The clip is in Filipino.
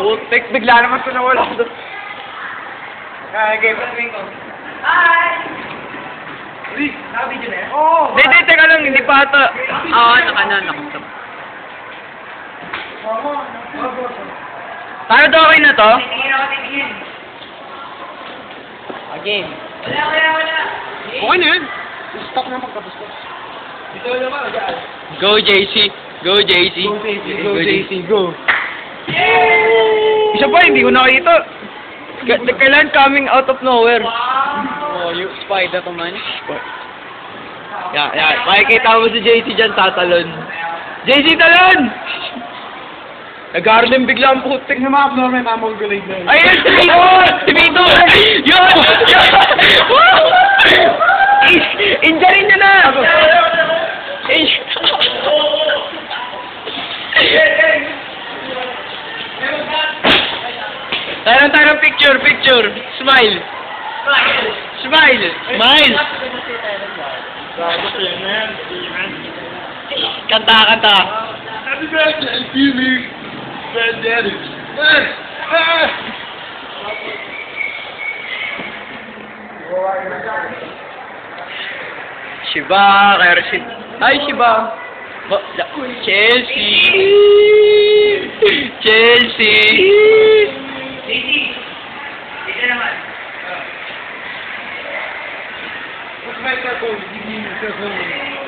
Putik, bigla naman ito nawala doon. Game. Hi! Uy, naka-video na yan? Oo! Hindi, teka lang, hindi pa ata. Nakastop. Tayo to, okay na to? Titingin ako, titingin. Game. Wala. Okay na yun. Stop na magkapos ko. Dito naman, dyan. Go, JC. Go, JC. Go, JC, go. Isa pa, hindi ko nakita. Kailan coming out of nowhere. Oh, yung spider ko man. Yeah. Makikita mo si JC dyan, tatalon. JC, talon! Nag-garden bigla ang putik. Tingnan mo, abnormal, mamongolate na yun. Ayun, si Vito! Si Vito! Yun! Injury niya na! Tayo ng picture. Smile. Smile. Kanta. Happy birthday, Felix! Granddaddy! Shiba, kaya Rashid. Ay, Shiba. Chelsea. Dito naman. What's my cellphone? Give me your cellphone.